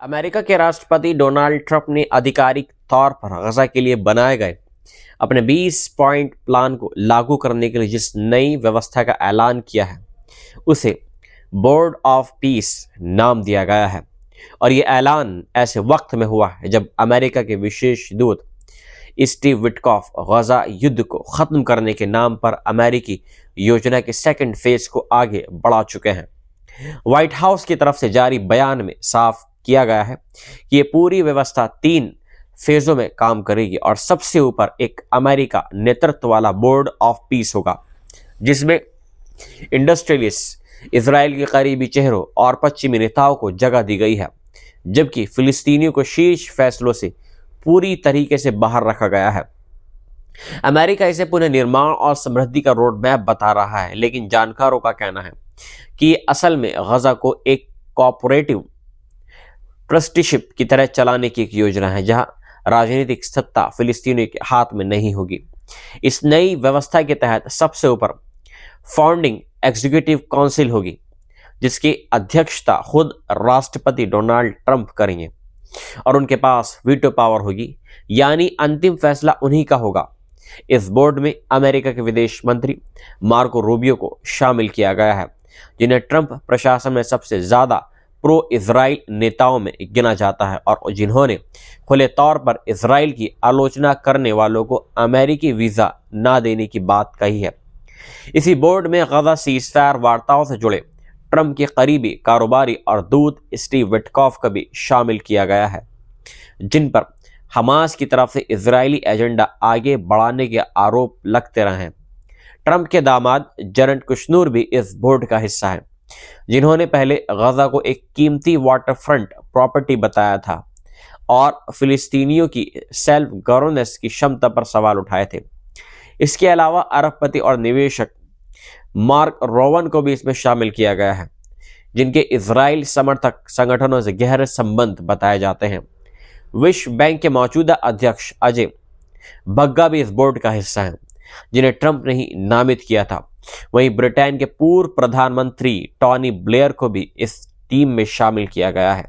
America के राष्ट्रपति Donald Trump ने आधिकारिक तौर पर गजा के लिए बनाए गए अपने 20 पॉइंट प्लान को लागू करने के लिए जिस नई व्यवस्था का ऐलान किया है उसे बोर्ड ऑफ पीस नाम दिया गया है। और ये ऐलान ऐसे वक्त में हुआ है जब अमेरिका के विशेष दूत स्टीव विटकॉफ गजा युद्ध को ख़त्म करने के नाम पर अमेरिकी योजना के सेकंड फेज को आगे बढ़ा चुके हैं। व्हाइट हाउस की तरफ से जारी बयान में साफ किया गया है कि ये पूरी व्यवस्था 3 फेजों में काम करेगी और सबसे ऊपर एक अमेरिका नेतृत्व वाला बोर्ड ऑफ पीस होगा जिसमें इंडस्ट्रियलिस्ट, इजराइल के करीबी चेहरों और पश्चिमी नेताओं को जगह दी गई है, जबकि फिलिस्तीनियों को शीर्ष फैसलों से पूरी तरीके से बाहर रखा गया है। अमेरिका इसे पुनः निर्माण और समृद्धि का रोड मैप बता रहा है, लेकिन जानकारों का कहना है कि ये असल में गजा को एक कॉर्पोरेटिव ट्रस्टीशिप की तरह चलाने की एक योजना है जहां राजनीतिक सत्ता फिलिस्तीनियों के हाथ में नहीं होगी। इस नई व्यवस्था के तहत सबसे ऊपर फाउंडिंग एग्जीक्यूटिव काउंसिल होगी जिसकी अध्यक्षता खुद राष्ट्रपति डोनाल्ड ट्रंप करेंगे और उनके पास वीटो पावर होगी, यानी अंतिम फैसला उन्हीं का होगा। इस बोर्ड में अमेरिका के विदेश मंत्री मार्को रूबियो को शामिल किया गया है, जिन्हें ट्रंप प्रशासन में सबसे ज्यादा प्रो इजराइल नेताओं में गिना जाता है और जिन्होंने खुले तौर पर इजराइल की आलोचना करने वालों को अमेरिकी वीजा ना देने की बात कही है। इसी बोर्ड में गजा सीजफायर वार्ताओं से जुड़े ट्रंप के करीबी कारोबारी और दूत स्टीव विटकॉफ को भी शामिल किया गया है, जिन पर हमास की तरफ से इजरायली एजेंडा आगे बढ़ाने के आरोप लगते रहे हैं। ट्रंप के दामाद जरेड कुशनर भी इस बोर्ड का हिस्सा है, जिन्होंने पहले गजा को एक कीमती वाटरफ्रंट प्रॉपर्टी बताया था और फिलिस्तीनियों की सेल्फ गवर्नेंस की क्षमता पर सवाल उठाए थे। इसके अलावा अरबपति और निवेशक मार्क रोवन को भी इसमें शामिल किया गया है, जिनके इजराइल समर्थक संगठनों से गहरे संबंध बताए जाते हैं। विश्व बैंक के मौजूदा अध्यक्ष अजय बग्गा भी इस बोर्ड का हिस्सा हैं, जिन्हें ट्रंप ने ही नामित किया था। वहीं ब्रिटेन के पूर्व प्रधानमंत्री टॉनी ब्लेयर को भी इस टीम में शामिल किया गया है,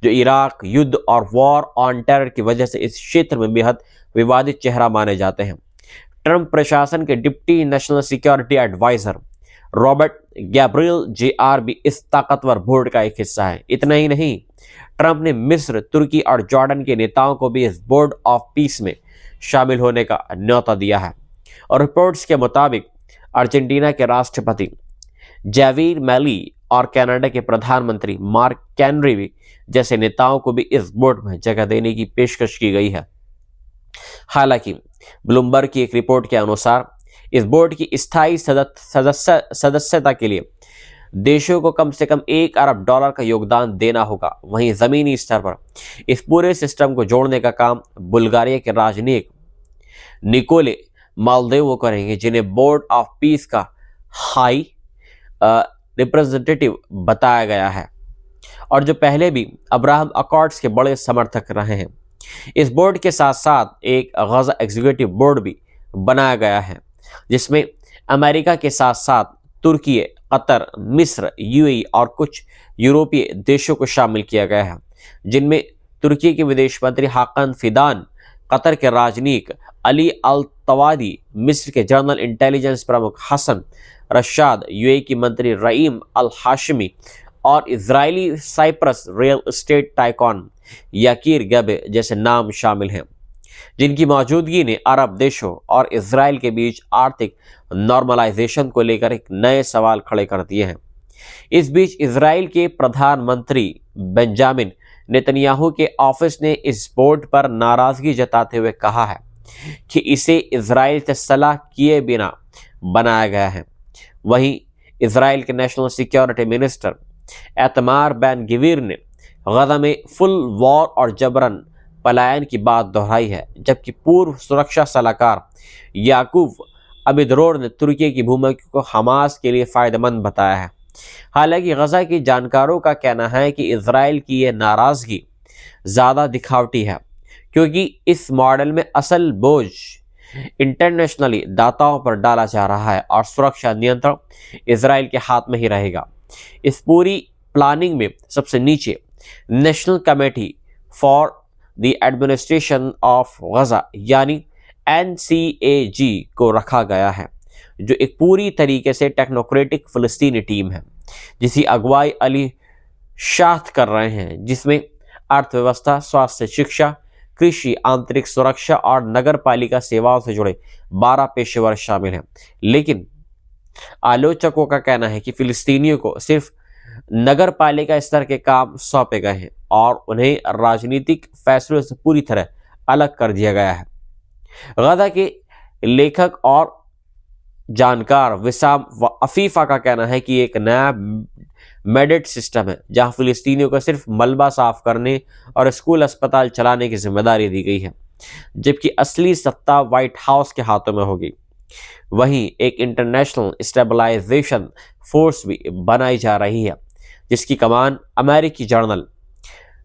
जो इराक युद्ध और वॉर ऑन टेरर की वजह से इस क्षेत्र में बेहद विवादित चेहरा माने जाते हैं। ट्रंप प्रशासन के deputy national security adviser Robert Gabriel JR भी इस ताकतवर बोर्ड का एक हिस्सा है। इतना ही नहीं, ट्रंप ने मिस्र, तुर्की और जॉर्डन के नेताओं को भी इस बोर्ड ऑफ पीस में शामिल होने का न्योता दिया है। और रिपोर्ट्स के मुताबिक अर्जेंटीना के राष्ट्रपति जैविर मैली और कनाडा के प्रधानमंत्री मार्क कैनरी जैसे नेताओं को भी इस बोर्ड में जगह देने की पेशकश की गई है। हालांकि ब्लूमबर्ग की एक रिपोर्ट के अनुसार इस बोर्ड की स्थायी सदस्यता के लिए देशों को कम से कम $1 अरब का योगदान देना होगा। वहीं जमीनी स्तर पर इस पूरे सिस्टम को जोड़ने का काम बुल्गारिया के राजनयिक निकोले मालदेव करेंगे, जिन्हें बोर्ड ऑफ पीस का हाई रिप्रेजेंटेटिव बताया गया है और जो पहले भी अब्राहम अकॉर्ड्स के बड़े समर्थक रहे हैं। इस बोर्ड के साथ साथ एक गजा एग्जीक्यूटिव बोर्ड भी बनाया गया है, जिसमें अमेरिका के साथ साथ तुर्की, कतर, मिस्र, यूएई और कुछ यूरोपीय देशों को शामिल किया गया है, जिनमें तुर्की के विदेश मंत्री हाकन फिदान, कतर के राजनयिक अली अल तवादी, मिस्र के जनरल इंटेलिजेंस प्रमुख हसन रशाद, यूएई की मंत्री रईम अल हाशमी और Israeli Cyprus real estate tycoon Yakir Gabay जैसे नाम शामिल हैं, जिनकी मौजूदगी ने अरब देशों और इजराइल के बीच आर्थिक नॉर्मलाइजेशन को लेकर एक नए सवाल खड़े कर दिए हैं। इस बीच इजराइल के प्रधानमंत्री बेंजामिन नेतन्याहू के ऑफिस ने इस बोर्ड पर नाराजगी जताते हुए कहा है कि इसे इजराइल से सलाह किए बिना बनाया गया है। वहीं इजराइल के नेशनल सिक्योरिटी मिनिस्टर एतमार बैन गिवीर ने गजा में फुल वॉर और जबरन पलायन की बात दोहराई है, जबकि पूर्व सुरक्षा सलाहकार याकूब अबिदरोर ने तुर्की की भूमिका को हमास के लिए फायदेमंद बताया है। हालांकि गजा की जानकारों का कहना है कि इजराइल की यह नाराजगी ज़्यादा दिखावटी है, क्योंकि इस मॉडल में असल बोझ इंटरनेशनली दाताओं पर डाला जा रहा है और सुरक्षा नियंत्रण इजराइल के हाथ में ही रहेगा। इस पूरी प्लानिंग में सबसे नीचे national committee for the administration of Gaza यानी NCAG को रखा गया है, जो एक पूरी तरीके से टेक्नोक्रेटिक फ़लस्तीनी टीम है जिसकी अगुवाई अली शाह कर रहे हैं, जिसमें अर्थव्यवस्था, स्वास्थ्य, शिक्षा, कृषि, आंतरिक सुरक्षा और नगर पालिका सेवाओं से जुड़े 12 पेशेवर शामिल हैं। लेकिन आलोचकों का कहना है कि फिलिस्तीनियों को सिर्फ नगर पालिका स्तर के काम सौंपे गए हैं और उन्हें राजनीतिक फैसलों से पूरी तरह अलग कर दिया गया है। गदा के लेखक और जानकार विसाम अफीफा का कहना है कि एक नया मेडिट सिस्टम है जहां फिलिस्तीनियों को सिर्फ मलबा साफ करने और स्कूल अस्पताल चलाने की जिम्मेदारी दी गई है, जबकि असली सत्ता व्हाइट हाउस के हाथों में होगी। वहीं एक इंटरनेशनल स्टेबलाइजेशन फोर्स भी बनाई जा रही है जिसकी कमान अमेरिकी जनरल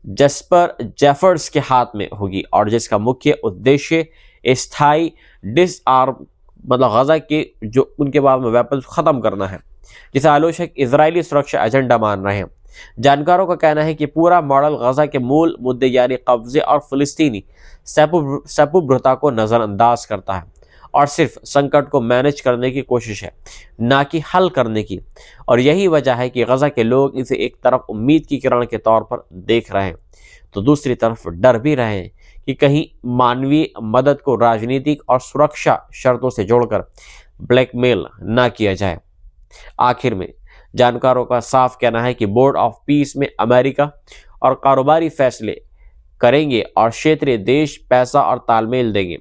जेस्पर जेफर्स के हाथ में होगी और जिसका मुख्य उद्देश्य स्थायी डिसआर्म मतलब गजा के जो उनके बाद में वेपन्स खत्म करना है, जिसे आलोचक इजरायली सुरक्षा एजेंडा मान रहे हैं। जानकारों का कहना है कि पूरा मॉडल गजा के मूल मुद्दे यानी कब्जे और फिलिस्तीनी सपुब्रता को नज़रअंदाज करता है और सिर्फ संकट को मैनेज करने की कोशिश है, ना कि हल करने की। और यही वजह है कि गजा के लोग इसे एक तरफ उम्मीद की किरण के तौर पर देख रहे हैं तो दूसरी तरफ डर भी रहे हैं कि कहीं मानवीय मदद को राजनीतिक और सुरक्षा शर्तों से जोड़कर ब्लैकमेल ना किया जाए। आखिर में जानकारों का साफ कहना है कि बोर्ड ऑफ पीस में अमेरिका और कारोबारी फैसले करेंगे और क्षेत्रीय देश पैसा और तालमेल देंगे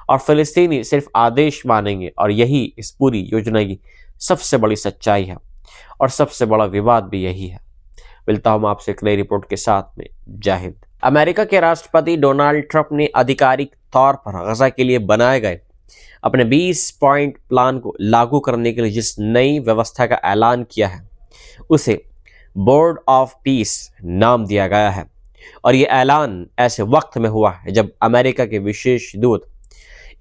और फिलिस्तीनी सिर्फ आदेश मानेंगे, और यही इस पूरी योजना की सबसे बड़ी सच्चाई है और सबसे बड़ा विवाद भी यही है। मिलता हूं आपसे एक नई रिपोर्ट के साथ में। जय हिंद। अमेरिका के राष्ट्रपति डोनाल्ड ट्रंप ने आधिकारिक तौर पर गजा के लिए बनाए गए अपने 20 पॉइंट प्लान को लागू करने के लिए जिस नई व्यवस्था का ऐलान किया है उसे बोर्ड ऑफ पीस नाम दिया गया है। और ये ऐलान ऐसे वक्त में हुआ है जब अमेरिका के विशेष दूत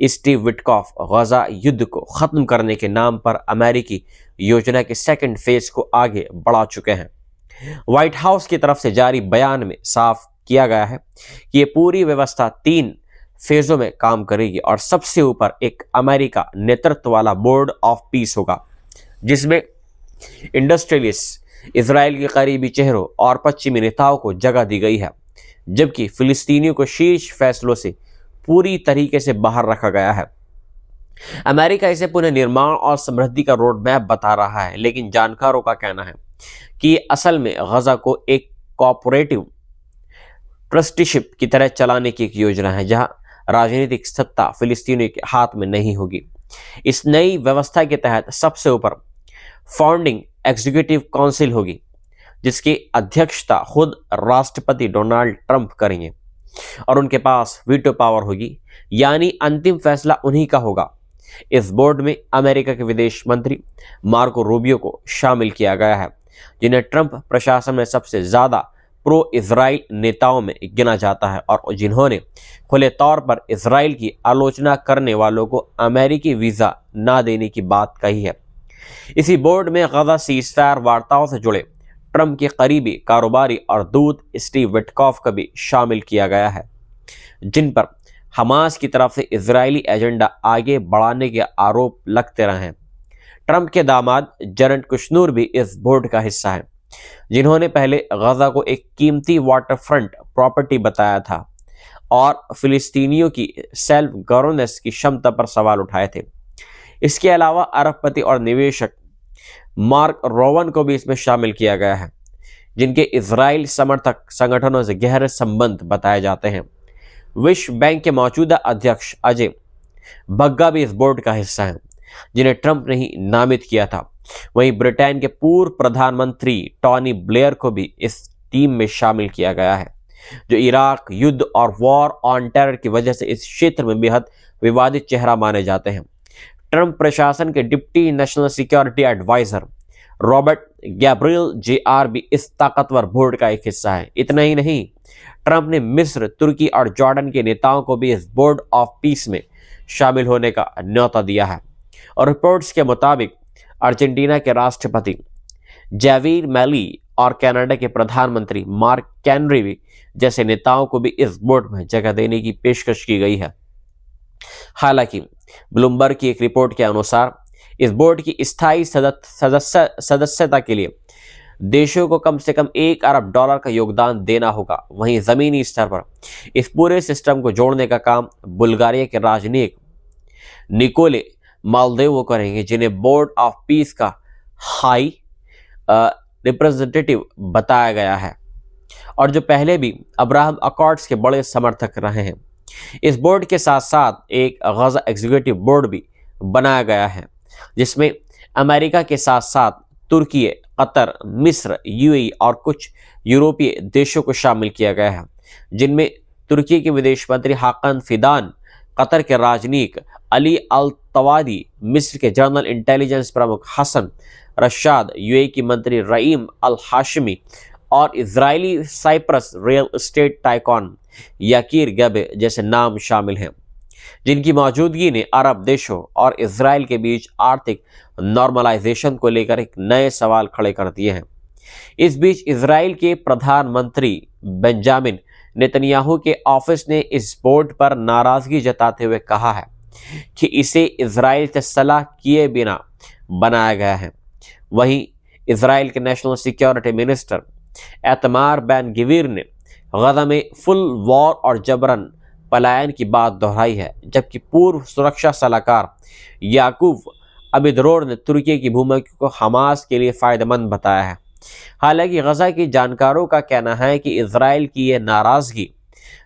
स्टीव विटकॉफ गजा युद्ध को ख़त्म करने के नाम पर अमेरिकी योजना के सेकंड फेज को आगे बढ़ा चुके हैं। व्हाइट हाउस की तरफ से जारी बयान में साफ किया गया है कि ये पूरी व्यवस्था 3 फेजों में काम करेगी और सबसे ऊपर एक अमेरिका नेतृत्व वाला बोर्ड ऑफ पीस होगा जिसमें इंडस्ट्रियलिस्ट, इजराइल के करीबी चेहरों और पश्चिमी नेताओं को जगह दी गई है, जबकि फिलिस्तीनियों को शीर्ष फैसलों से पूरी तरीके से बाहर रखा गया है। अमेरिका इसे पुनः निर्माण और समृद्धि का रोड मैप बता रहा है, लेकिन जानकारों का कहना है कि असल में गजा को एक कॉर्पोरेटिव ट्रस्टीशिप की तरह चलाने की एक योजना है जहां राजनीतिक सत्ता फिलिस्तीनियों के हाथ में नहीं होगी। इस नई व्यवस्था के तहत सबसे ऊपर फाउंडिंग एग्जीक्यूटिव काउंसिल होगी जिसकी अध्यक्षता खुद राष्ट्रपति डोनाल्ड ट्रंप करेंगे और उनके पास वीटो पावर होगी, यानी अंतिम फैसला उन्हीं का होगा। इस बोर्ड में अमेरिका के विदेश मंत्री मार्को रूबियो को शामिल किया गया है, जिन्हें ट्रंप प्रशासन में सबसे ज्यादा प्रो इजराइल नेताओं में गिना जाता है और जिन्होंने खुले तौर पर इजराइल की आलोचना करने वालों को अमेरिकी वीजा ना देने की बात कही है। इसी बोर्ड में गजा सीज़फायर वार्ताओं से जुड़े ट्रंप के करीबी कारोबारी और दूत स्टीव विटकॉफ को भी शामिल किया गया है, जिन पर हमास की तरफ से इजरायली एजेंडा आगे बढ़ाने के आरोप लगते रहे हैं। ट्रंप के दामाद जरेड कुशनर भी इस बोर्ड का हिस्सा है, जिन्होंने पहले गजा को एक कीमती वाटरफ्रंट प्रॉपर्टी बताया था और फिलिस्तीनियों की सेल्फ गवर्नेंस की क्षमता पर सवाल उठाए थे। इसके अलावा अरबपति और निवेशक मार्क रोवन को भी इसमें शामिल किया गया है, जिनके इजराइल समर्थक संगठनों से गहरे संबंध बताए जाते हैं। विश्व बैंक के मौजूदा अध्यक्ष अजय बग्गा भी इस बोर्ड का हिस्सा हैं, जिन्हें ट्रंप ने ही नामित किया था। वहीं ब्रिटेन के पूर्व प्रधानमंत्री टॉनी ब्लेयर को भी इस टीम में शामिल किया गया है, जो इराक युद्ध और वॉर ऑन टेरर की वजह से इस क्षेत्र में बेहद विवादित चेहरा माने जाते हैं। ट्रंप प्रशासन के deputy national security adviser Robert Gabriel JR भी इस ताकतवर बोर्ड का एक हिस्सा है। इतना ही नहीं, ट्रंप ने मिस्र, तुर्की और जॉर्डन के नेताओं को भी इस बोर्ड ऑफ पीस में शामिल होने का न्योता दिया है। और रिपोर्ट्स के मुताबिक अर्जेंटीना के राष्ट्रपति जैवीर मैली और कनाडा के प्रधानमंत्री मार्क कैनरी जैसे नेताओं को भी इस बोर्ड में जगह देने की पेशकश की गई है। हालांकि ब्लूमबर्ग की एक रिपोर्ट के अनुसार इस बोर्ड की स्थायी सदस्यता के लिए देशों को कम से कम $1 अरब का योगदान देना होगा। वहीं जमीनी स्तर पर इस पूरे सिस्टम को जोड़ने का काम बुल्गारिया के राजनयिक निकोले मालदेव करेंगे, जिन्हें बोर्ड ऑफ पीस का हाई रिप्रेजेंटेटिव बताया गया है और जो पहले भी अब्राहम अकॉर्ड्स के बड़े समर्थक रहे हैं। इस बोर्ड के साथ साथ एक गजा एग्जीक्यूटिव बोर्ड भी बनाया गया है, जिसमें अमेरिका के साथ साथ तुर्की, कतर, मिस्र, यूएई और कुछ यूरोपीय देशों को शामिल किया गया है, जिनमें तुर्की के विदेश मंत्री हाकन फिदान, कतर के राजनयिक अली अल तवादी, मिस्र के जनरल इंटेलिजेंस प्रमुख हसन रशाद, यूएई की मंत्री रईम अल हाशमी और Israeli Cyprus real estate tycoon Yakir Gabay जैसे नाम शामिल हैं, जिनकी मौजूदगी ने अरब देशों और इजराइल के बीच आर्थिक नॉर्मलाइजेशन को लेकर एक नए सवाल खड़े कर दिए हैं। इस बीच इजराइल के प्रधानमंत्री बेंजामिन नेतन्याहू के ऑफिस ने इस बोर्ड पर नाराजगी जताते हुए कहा है कि इसे इजराइल से सलाह किए बिना बनाया गया है। वहीं इजराइल के नेशनल सिक्योरिटी मिनिस्टर एतमार बैन गिवीर ने गजा में फुल वॉर और जबरन पलायन की बात दोहराई है, जबकि पूर्व सुरक्षा सलाहकार याकूब अबिदरोर ने तुर्की की भूमिका को हमास के लिए फायदेमंद बताया है। हालांकि गजा के जानकारों का कहना है कि इजराइल की यह नाराजगी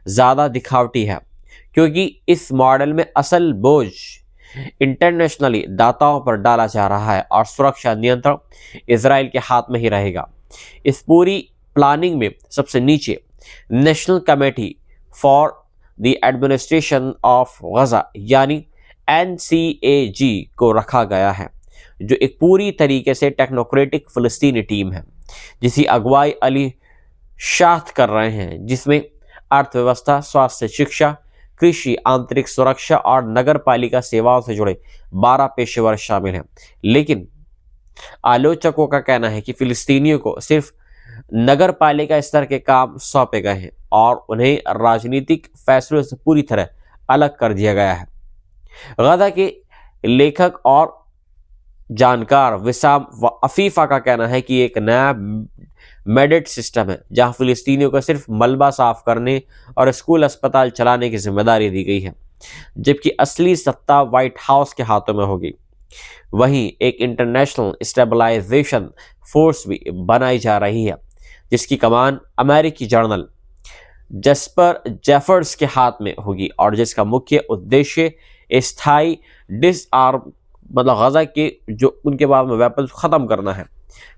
ज़्यादा दिखावटी है, क्योंकि इस मॉडल में असल बोझ इंटरनेशनली दाताओं पर डाला जा रहा है और सुरक्षा नियंत्रण इजराइल के हाथ में ही रहेगा। इस पूरी प्लानिंग में सबसे नीचे national committee for the administration of Gaza यानी NCAG को रखा गया है, जो एक पूरी तरीके से टेक्नोक्रेटिक फिलिस्तीनी टीम है, जिसकी अगुवाई अली शाह कर रहे हैं, जिसमें अर्थव्यवस्था, स्वास्थ्य, शिक्षा, कृषि, आंतरिक सुरक्षा और नगर पालिका सेवाओं से जुड़े 12 पेशेवर शामिल हैं। लेकिन आलोचकों का कहना है कि फिलिस्तीनियों को सिर्फ नगर पालिका स्तर के काम सौंपे गए हैं और उन्हें राजनीतिक फैसलों से पूरी तरह अलग कर दिया गया है। गजा के लेखक और जानकार विसाम अफीफा का कहना है कि एक नया मेडेट सिस्टम है, जहां फिलिस्तीनियों को सिर्फ मलबा साफ करने और स्कूल अस्पताल चलाने की जिम्मेदारी दी गई है, जबकि असली सत्ता व्हाइट हाउस के हाथों में होगी। वहीं एक इंटरनेशनल स्टेबलाइजेशन फोर्स भी बनाई जा रही है, जिसकी कमान अमेरिकी जनरल जेस्पर जेफर्स के हाथ में होगी और जिसका मुख्य उद्देश्य स्थायी डिसआर्म मतलब गजा के जो उनके बाद में वेपन्स खत्म करना है,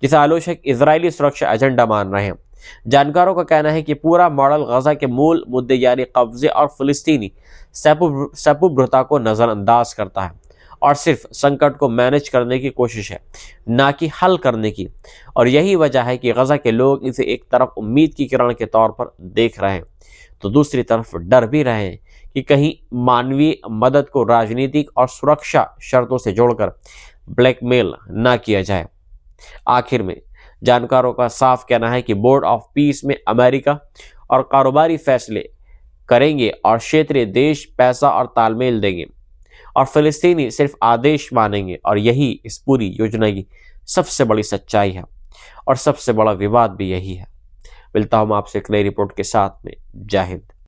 जिसे आलोचक इजरायली सुरक्षा एजेंडा मान रहे हैं। जानकारों का कहना है कि पूरा मॉडल गजा के मूल मुद्दे यानी कब्जे और फिलिस्तीनी सपुब्रता को नज़रअंदाज करता है और सिर्फ संकट को मैनेज करने की कोशिश है, ना कि हल करने की। और यही वजह है कि गजा के लोग इसे एक तरफ उम्मीद की किरण के तौर पर देख रहे हैं, तो दूसरी तरफ डर भी रहे हैं कि कहीं मानवीय मदद को राजनीतिक और सुरक्षा शर्तों से जोड़कर ब्लैकमेल ना किया जाए। आखिर में जानकारों का साफ कहना है कि बोर्ड ऑफ पीस में अमेरिका और कारोबारी फैसले करेंगे और क्षेत्रीय देश पैसा और तालमेल देंगे और फिलिस्तीनी सिर्फ आदेश मानेंगे, और यही इस पूरी योजना की सबसे बड़ी सच्चाई है और सबसे बड़ा विवाद भी यही है। मिलता हूं आपसे एक नई रिपोर्ट के साथ में। जय हिंद।